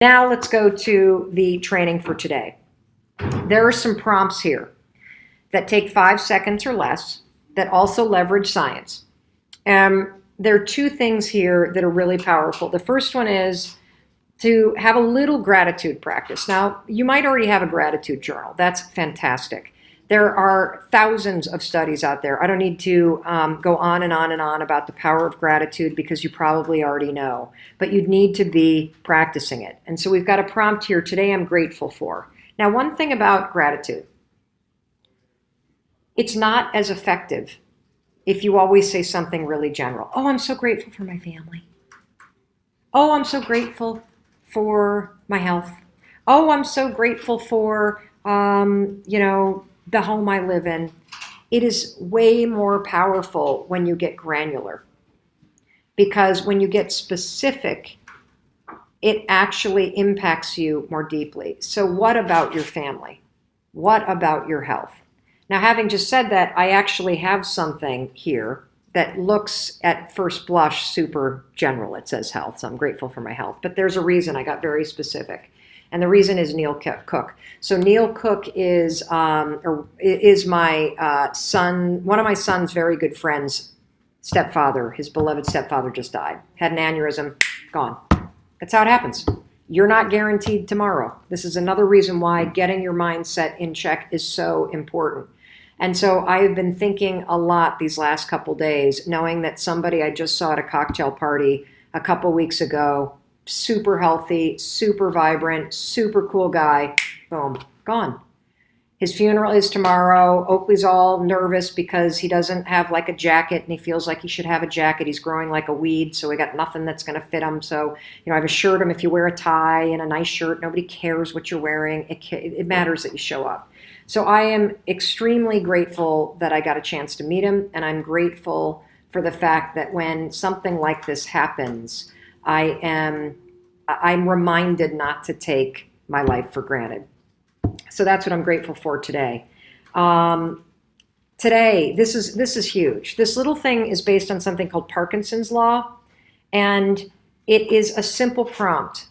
Now let's go to the training for today. There are some prompts here that take 5 seconds or less that also leverage science. There are two things here that are really powerful. The first one is to have a little gratitude practice. Now, you might already have a gratitude journal. That's fantastic. There are thousands of studies out there. I don't need to go on and on and on about the power of gratitude because you probably already know, but you'd need to be practicing it. And so we've got a prompt here, today I'm grateful for. Now, one thing about gratitude, it's not as effective if you always say something really general. Oh, I'm so grateful for my family. Oh, I'm so grateful for my health. Oh, I'm so grateful for, the home I live in. It is way more powerful when you get granular, because when you get specific, it actually impacts you more deeply. So what about your family? What about your health? Now, having just said that, I actually have something here that looks at first blush super general. It says health, so I'm grateful for my health. But there's a reason I got very specific. And the reason is Neil Cook. So Neil Cook is my son, one of my son's very good friends' stepfather. His beloved stepfather just died. Had an aneurysm, gone. That's how it happens. You're not guaranteed tomorrow. This is another reason why getting your mindset in check is so important. And so I've been thinking a lot these last couple days, knowing that somebody I just saw at a cocktail party a couple weeks ago, super healthy, super vibrant, super cool guy, boom, gone. His funeral is tomorrow. Oakley's all nervous because he doesn't have like a jacket and he feels like he should have a jacket. He's growing like a weed, so we got nothing that's going to fit him. So, I've assured him if you wear a tie and a nice shirt, nobody cares what you're wearing. It matters that you show up. So I am extremely grateful that I got a chance to meet him, and I'm grateful for the fact that when something like this happens, I'm reminded not to take my life for granted. So that's what I'm grateful for today. Today, this is huge. This little thing is based on something called Parkinson's law, and it is a simple prompt.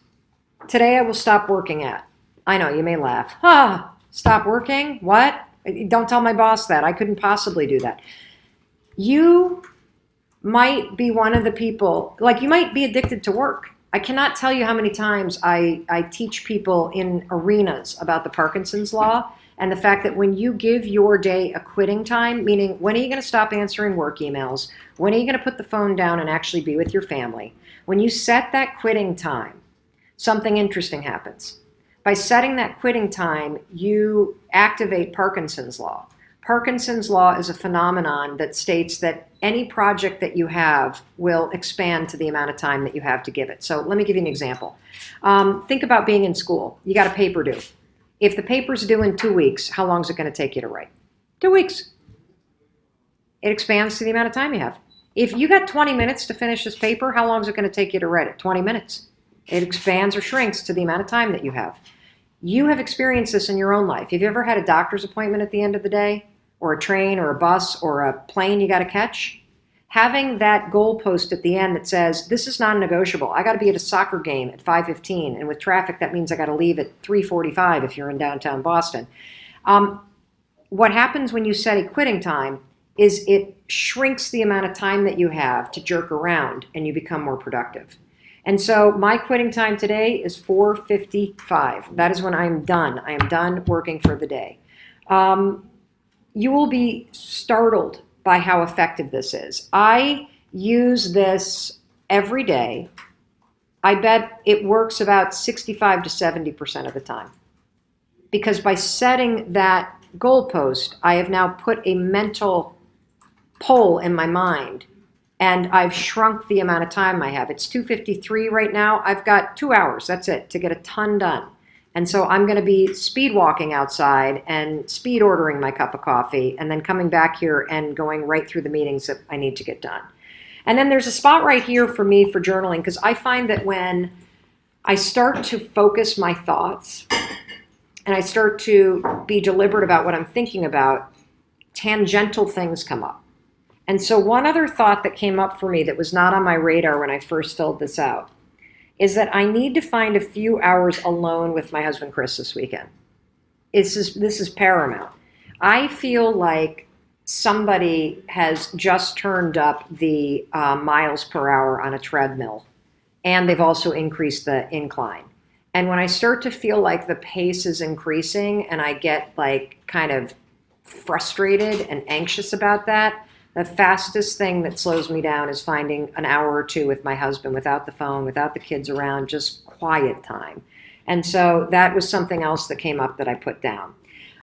Today I will stop working at. I know, you may laugh. Stop working? What? Don't tell my boss that. I couldn't possibly do that. You might be one of the people, like you might be addicted to work. I cannot tell you how many times I teach people in arenas about the Parkinson's law and the fact that when you give your day a quitting time, meaning when are you going to stop answering work emails? When are you going to put the phone down and actually be with your family? When you set that quitting time, something interesting happens. By setting that quitting time, you activate Parkinson's law. Parkinson's law is a phenomenon that states that any project that you have will expand to the amount of time that you have to give it. So let me give you an example. Think about being in school. You got a paper due. If the paper's due in 2 weeks, how long is it going to take you to write? 2 weeks. It expands to the amount of time you have. If you got 20 minutes to finish this paper, how long is it going to take you to write it? 20 minutes. It expands or shrinks to the amount of time that you have. You have experienced this in your own life. Have you ever had a doctor's appointment at the end of the day? Or a train or a bus or a plane you got to catch? Having that goalpost at the end that says, this is non-negotiable. I got to be at a soccer game at 5:15, and with traffic, that means I got to leave at 3:45 if you're in downtown Boston. What happens when you set a quitting time is it shrinks the amount of time that you have to jerk around, and you become more productive. And so my quitting time today is 4:55. That is when I'm done. I am done working for the day. You will be startled by how effective this is. I use this every day. I bet it works about 65 to 70% of the time. Because by setting that goalpost, I have now put a mental pole in my mind, and I've shrunk the amount of time I have. It's 2:53 right now. I've got 2 hours, that's it, to get a ton done. And so I'm going to be speed walking outside and speed ordering my cup of coffee and then coming back here and going right through the meetings that I need to get done. And then there's a spot right here for me for journaling, because I find that when I start to focus my thoughts and I start to be deliberate about what I'm thinking about, tangential things come up. And so one other thought that came up for me that was not on my radar when I first filled this out is that I need to find a few hours alone with my husband, Chris, this weekend. This is paramount. I feel like somebody has just turned up the miles per hour on a treadmill, and they've also increased the incline. And when I start to feel like the pace is increasing and I get like kind of frustrated and anxious about that, the fastest thing that slows me down is finding an hour or two with my husband without the phone, without the kids around, just quiet time. And so that was something else that came up that I put down.